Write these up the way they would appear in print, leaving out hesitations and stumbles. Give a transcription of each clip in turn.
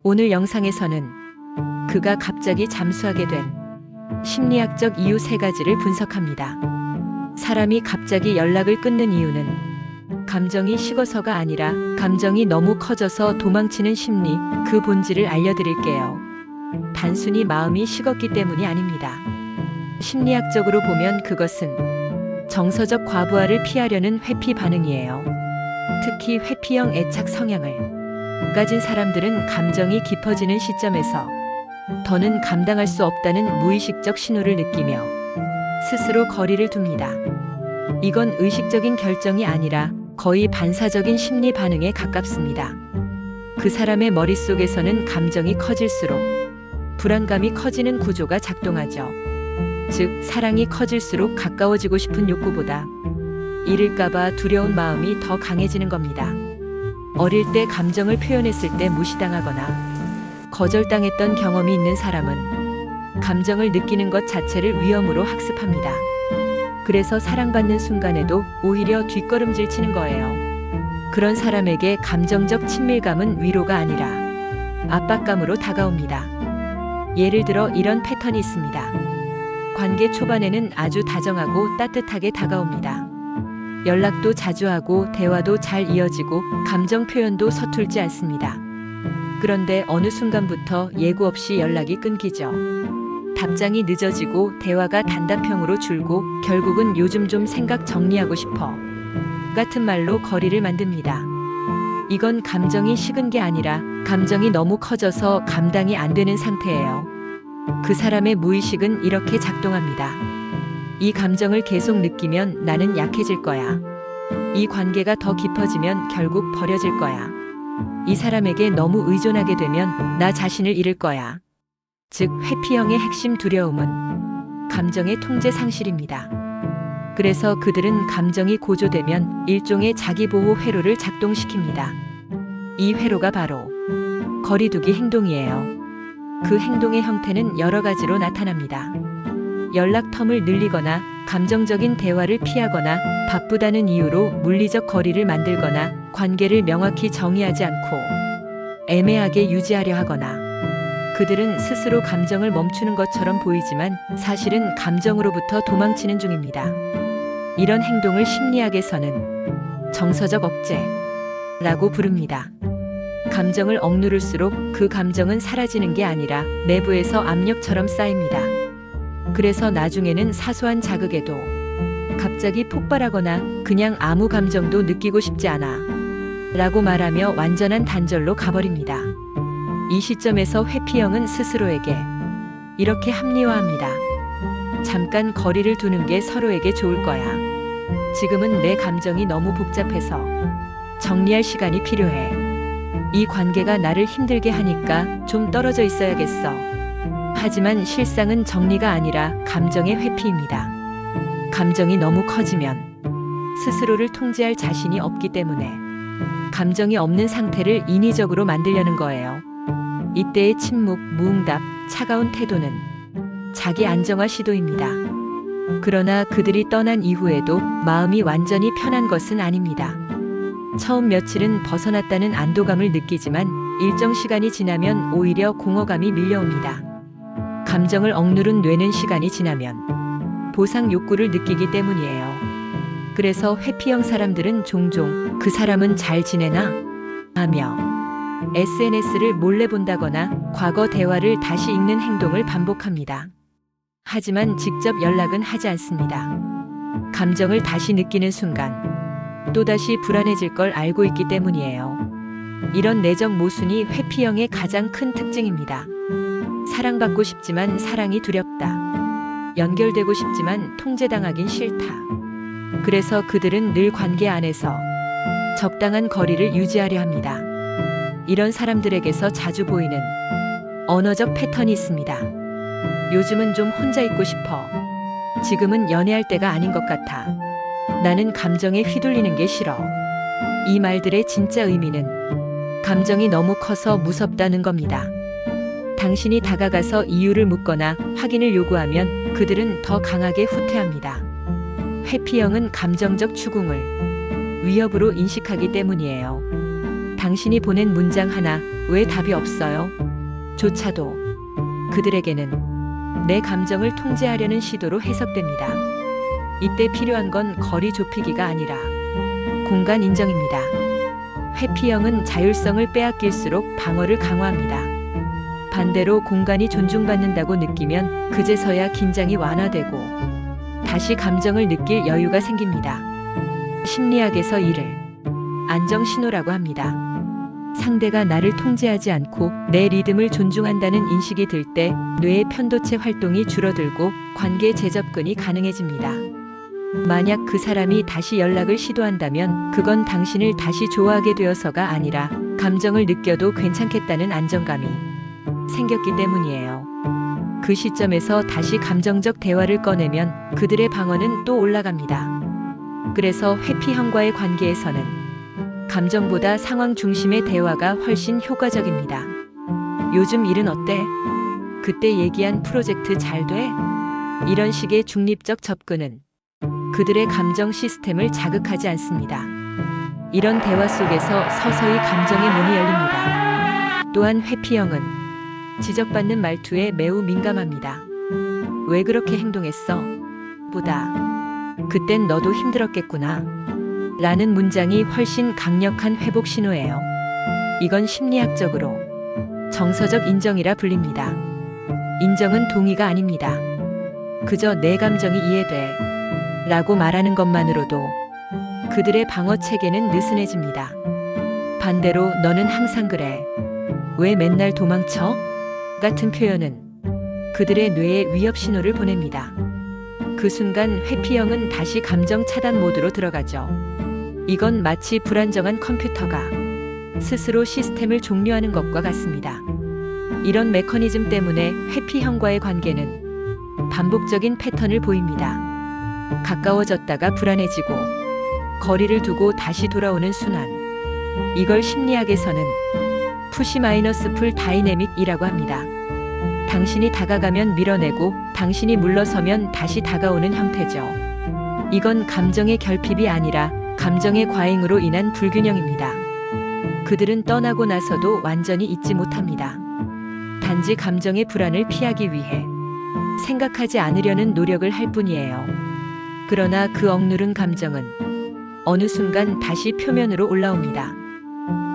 오늘 영상에서는 그가 갑자기 잠수하게 된 심리학적 이유 3가지를 분석합니다. 사람이 갑자기 연락을 끊는 이유는 감정이 식어서가 아니라 감정이 너무 커져서 도망치는 심리, 그 본질을 알려드릴게요. 단순히 마음이 식었기 때문이 아닙니다. 심리학적으로 보면 그것은 정서적 과부하를 피하려는 회피 반응이에요. 특히 회피형 애착 성향을 가진 사람들은 감정이 깊어지는 시점에서 더는 감당할 수 없다는 무의식적 신호를 느끼며 스스로 거리를 둡니다. 이건 의식적인 결정이 아니라 거의 반사적인 심리 반응에 가깝습니다. 그 사람의 머릿속에서는 감정이 커질수록 불안감이 커지는 구조가 작동하죠. 즉, 사랑이 커질수록 가까워지고 싶은 욕구보다 잃을까봐 두려운 마음이 더 강해지는 겁니다. 어릴 때 감정을 표현했을 때 무시당하거나 거절당했던 경험이 있는 사람은 감정을 느끼는 것 자체를 위험으로 학습합니다. 그래서 사랑받는 순간에도 오히려 뒷걸음질 치는 거예요. 그런 사람에게 감정적 친밀감은 위로가 아니라 압박감으로 다가옵니다. 예를 들어 이런 패턴이 있습니다. 관계 초반에는 아주 다정하고 따뜻하게 다가옵니다. 연락도 자주 하고 대화도 잘 이어지고 감정 표현도 서툴지 않습니다. 그런데 어느 순간부터 예고 없이 연락이 끊기죠. 답장이 늦어지고 대화가 단답형으로 줄고 결국은 요즘 좀 생각 정리하고 싶어 같은 말로 거리를 만듭니다. 이건 감정이 식은 게 아니라 감정이 너무 커져서 감당이 안 되는 상태예요. 그 사람의 무의식은 이렇게 작동합니다. 이 감정을 계속 느끼면 나는 약해질 거야. 이 관계가 더 깊어지면 결국 버려질 거야. 이 사람에게 너무 의존하게 되면 나 자신을 잃을 거야. 즉, 회피형의 핵심 두려움은 감정의 통제 상실입니다. 그래서 그들은 감정이 고조되면 일종의 자기보호 회로를 작동시킵니다. 이 회로가 바로 거리두기 행동이에요. 그 행동의 형태는 여러 가지로 나타납니다. 연락 텀을 늘리거나 감정적인 대화를 피하거나 바쁘다는 이유로 물리적 거리를 만들거나 관계를 명확히 정의하지 않고 애매하게 유지하려 하거나 그들은 스스로 감정을 멈추는 것처럼 보이지만 사실은 감정으로부터 도망치는 중입니다. 이런 행동을 심리학에서는 정서적 억제라고 부릅니다. 감정을 억누를수록 그 감정은 사라지는 게 아니라 내부에서 압력처럼 쌓입니다. 그래서 나중에는 사소한 자극에도 갑자기 폭발하거나 그냥 아무 감정도 느끼고 싶지 않아 라고 말하며 완전한 단절로 가버립니다. 이 시점에서 회피형은 스스로에게 이렇게 합리화합니다. 잠깐 거리를 두는 게 서로에게 좋을 거야. 지금은 내 감정이 너무 복잡해서 정리할 시간이 필요해. 이 관계가 나를 힘들게 하니까 좀 떨어져 있어야겠어. 하지만 실상은 정리가 아니라 감정의 회피입니다. 감정이 너무 커지면 스스로를 통제할 자신이 없기 때문에 감정이 없는 상태를 인위적으로 만들려는 거예요. 이때의 침묵, 무응답, 차가운 태도는 자기 안정화 시도입니다. 그러나 그들이 떠난 이후에도 마음이 완전히 편한 것은 아닙니다. 처음 며칠은 벗어났다는 안도감을 느끼지만 일정 시간이 지나면 오히려 공허감이 밀려옵니다. 감정을 억누른 뇌는 시간이 지나면 보상 욕구를 느끼기 때문이에요. 그래서 회피형 사람들은 종종 그 사람은 잘 지내나? 하며 SNS를 몰래 본다거나 과거 대화를 다시 읽는 행동을 반복합니다. 하지만 직접 연락은 하지 않습니다. 감정을 다시 느끼는 순간 또다시 불안해질 걸 알고 있기 때문이에요. 이런 내적 모순이 회피형의 가장 큰 특징입니다. 사랑받고 싶지만 사랑이 두렵다. 연결되고 싶지만 통제당하긴 싫다. 그래서 그들은 늘 관계 안에서 적당한 거리를 유지하려 합니다. 이런 사람들에게서 자주 보이는 언어적 패턴이 있습니다. 요즘은 좀 혼자 있고 싶어. 지금은 연애할 때가 아닌 것 같아. 나는 감정에 휘둘리는 게 싫어. 이 말들의 진짜 의미는 감정이 너무 커서 무섭다는 겁니다. 당신이 다가가서 이유를 묻거나 확인을 요구하면 그들은 더 강하게 후퇴합니다. 회피형은 감정적 추궁을 위협으로 인식하기 때문이에요. 당신이 보낸 문장 하나 왜 답이 없어요? 조차도 그들에게는 내 감정을 통제하려는 시도로 해석됩니다. 이때 필요한 건 거리 좁히기가 아니라 공간 인정입니다. 회피형은 자율성을 빼앗길수록 방어를 강화합니다. 반대로 공간이 존중받는다고 느끼면 그제서야 긴장이 완화되고 다시 감정을 느낄 여유가 생깁니다. 심리학에서 이를 안정 신호라고 합니다. 상대가 나를 통제하지 않고 내 리듬을 존중한다는 인식이 들 때 뇌의 편도체 활동이 줄어들고 관계 재접근이 가능해집니다. 만약 그 사람이 다시 연락을 시도한다면 그건 당신을 다시 좋아하게 되어서가 아니라 감정을 느껴도 괜찮겠다는 안정감이 생겼기 때문이에요. 그 시점에서 다시 감정적 대화를 꺼내면 그들의 방어는 또 올라갑니다. 그래서 회피형과의 관계에서는 감정보다 상황 중심의 대화가 훨씬 효과적입니다. 요즘 일은 어때? 그때 얘기한 프로젝트 잘 돼? 이런 식의 중립적 접근은 그들의 감정 시스템을 자극하지 않습니다. 이런 대화 속에서 서서히 감정의 문이 열립니다. 또한 회피형은 지적받는 말투에 매우 민감합니다. 왜 그렇게 행동했어? 보다 그땐 너도 힘들었겠구나 라는 문장이 훨씬 강력한 회복 신호예요. 이건 심리학적으로 정서적 인정이라 불립니다. 인정은 동의가 아닙니다. 그저 내 감정이 이해돼 라고 말하는 것만으로도 그들의 방어 체계는 느슨해집니다. 반대로 너는 항상 그래. 왜 맨날 도망쳐? 같은 표현은 그들의 뇌에 위협 신호를 보냅니다. 그 순간 회피형은 다시 감정 차단 모드로 들어가죠. 이건 마치 불안정한 컴퓨터가 스스로 시스템을 종료하는 것과 같습니다. 이런 메커니즘 때문에 회피형과의 관계는 반복적인 패턴을 보입니다. 가까워졌다가 불안해지고 거리를 두고 다시 돌아오는 순환. 이걸 심리학에서는 푸시 마이너스 풀 다이내믹이라고 합니다. 당신이 다가가면 밀어내고 당신이 물러서면 다시 다가오는 형태죠. 이건 감정의 결핍이 아니라 감정의 과잉으로 인한 불균형입니다. 그들은 떠나고 나서도 완전히 잊지 못합니다. 단지 감정의 불안을 피하기 위해 생각하지 않으려는 노력을 할 뿐이에요. 그러나 그 억누른 감정은 어느 순간 다시 표면으로 올라옵니다.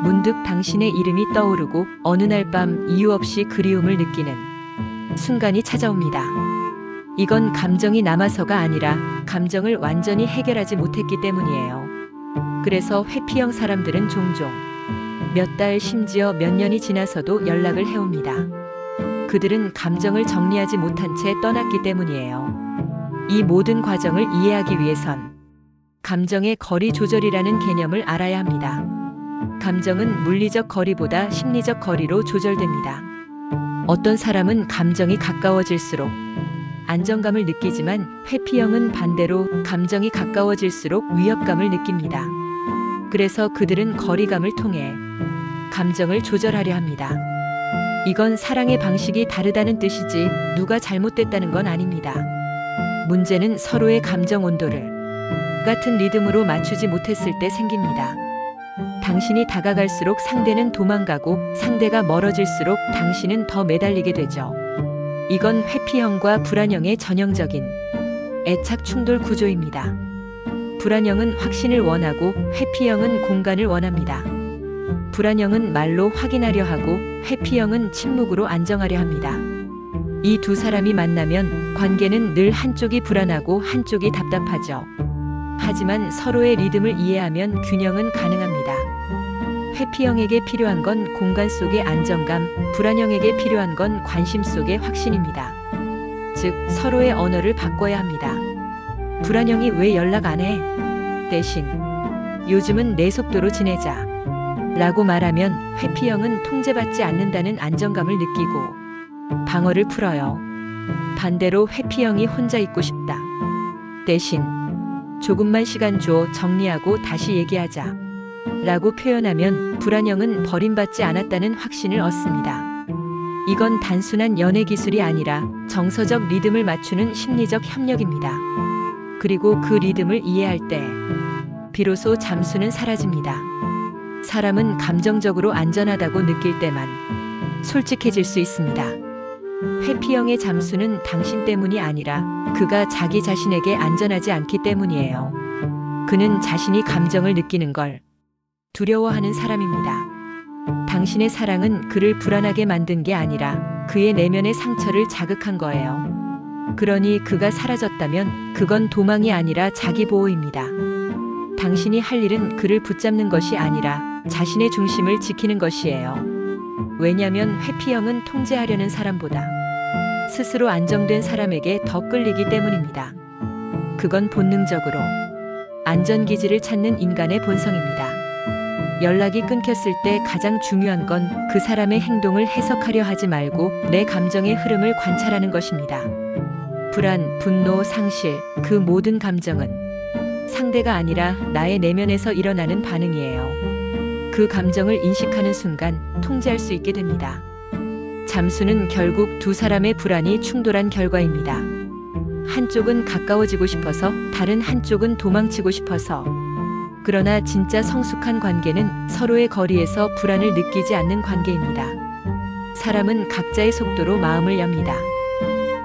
문득 당신의 이름이 떠오르고 어느 날 밤 이유 없이 그리움을 느끼는 순간이 찾아옵니다. 이건 감정이 남아서가 아니라 감정을 완전히 해결하지 못했기 때문이에요. 그래서 회피형 사람들은 종종 몇 달 심지어 몇 년이 지나서도 연락을 해옵니다. 그들은 감정을 정리하지 못한 채 떠났기 때문이에요. 이 모든 과정을 이해하기 위해선 감정의 거리 조절이라는 개념을 알아야 합니다. 감정은 물리적 거리보다 심리적 거리로 조절됩니다. 어떤 사람은 감정이 가까워질수록 안정감을 느끼지만 회피형은 반대로 감정이 가까워질수록 위협감을 느낍니다. 그래서 그들은 거리감을 통해 감정을 조절하려 합니다. 이건 사랑의 방식이 다르다는 뜻이지 누가 잘못됐다는 건 아닙니다. 문제는 서로의 감정 온도를 같은 리듬으로 맞추지 못했을 때 생깁니다. 당신이 다가갈수록 상대는 도망가고 상대가 멀어질수록 당신은 더 매달리게 되죠. 이건 회피형과 불안형의 전형적인 애착 충돌 구조입니다. 불안형은 확신을 원하고 회피형은 공간을 원합니다. 불안형은 말로 확인하려 하고 회피형은 침묵으로 안정하려 합니다. 이 두 사람이 만나면 관계는 늘 한쪽이 불안하고 한쪽이 답답하죠. 하지만 서로의 리듬을 이해하면 균형은 가능합니다. 회피형에게 필요한 건 공간 속의 안정감, 불안형에게 필요한 건 관심 속의 확신입니다. 즉, 서로의 언어를 바꿔야 합니다. 불안형이 왜 연락 안 해? 대신 요즘은 내 속도로 지내자 라고 말하면 회피형은 통제받지 않는다는 안정감을 느끼고 방어를 풀어요. 반대로 회피형이 혼자 있고 싶다. 대신 조금만 시간 줘, 정리하고 다시 얘기하자 라고 표현하면 불안형은 버림받지 않았다는 확신을 얻습니다. 이건 단순한 연애 기술이 아니라 정서적 리듬을 맞추는 심리적 협력입니다. 그리고 그 리듬을 이해할 때 비로소 잠수는 사라집니다. 사람은 감정적으로 안전하다고 느낄 때만 솔직해질 수 있습니다. 회피형의 잠수는 당신 때문이 아니라 그가 자기 자신에게 안전하지 않기 때문이에요. 그는 자신이 감정을 느끼는 걸 두려워하는 사람입니다. 당신의 사랑은 그를 불안하게 만든 게 아니라 그의 내면의 상처를 자극한 거예요. 그러니 그가 사라졌다면 그건 도망이 아니라 자기 보호입니다. 당신이 할 일은 그를 붙잡는 것이 아니라 자신의 중심을 지키는 것이에요. 왜냐면 회피형은 통제하려는 사람보다 스스로 안정된 사람에게 더 끌리기 때문입니다. 그건 본능적으로 안전기지를 찾는 인간의 본성입니다. 연락이 끊겼을 때 가장 중요한 건 그 사람의 행동을 해석하려 하지 말고 내 감정의 흐름을 관찰하는 것입니다. 불안, 분노, 상실, 그 모든 감정은 상대가 아니라 나의 내면에서 일어나는 반응이에요. 그 감정을 인식하는 순간 통제할 수 있게 됩니다. 잠수는 결국 두 사람의 불안이 충돌한 결과입니다. 한쪽은 가까워지고 싶어서, 다른 한쪽은 도망치고 싶어서. 그러나 진짜 성숙한 관계는 서로의 거리에서 불안을 느끼지 않는 관계입니다. 사람은 각자의 속도로 마음을 엽니다.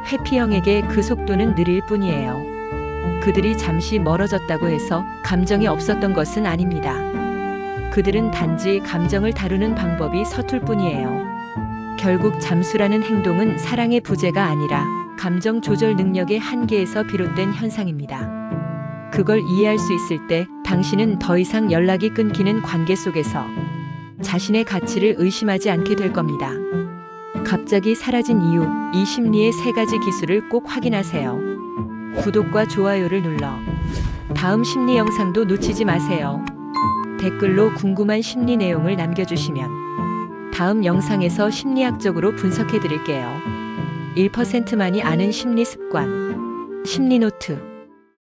회피형에게 그 속도는 느릴 뿐이에요. 그들이 잠시 멀어졌다고 해서 감정이 없었던 것은 아닙니다. 그들은 단지 감정을 다루는 방법이 서툴 뿐이에요. 결국 잠수라는 행동은 사랑의 부재가 아니라 감정 조절 능력의 한계에서 비롯된 현상입니다. 그걸 이해할 수 있을 때 당신은 더 이상 연락이 끊기는 관계 속에서 자신의 가치를 의심하지 않게 될 겁니다. 갑자기 사라진 이유, 이 심리의 3가지 기술을 꼭 확인하세요. 구독과 좋아요를 눌러 다음 심리 영상도 놓치지 마세요. 댓글로 궁금한 심리 내용을 남겨주시면 다음 영상에서 심리학적으로 분석해 드릴게요. 1%만이 아는 심리 습관, 심리노트.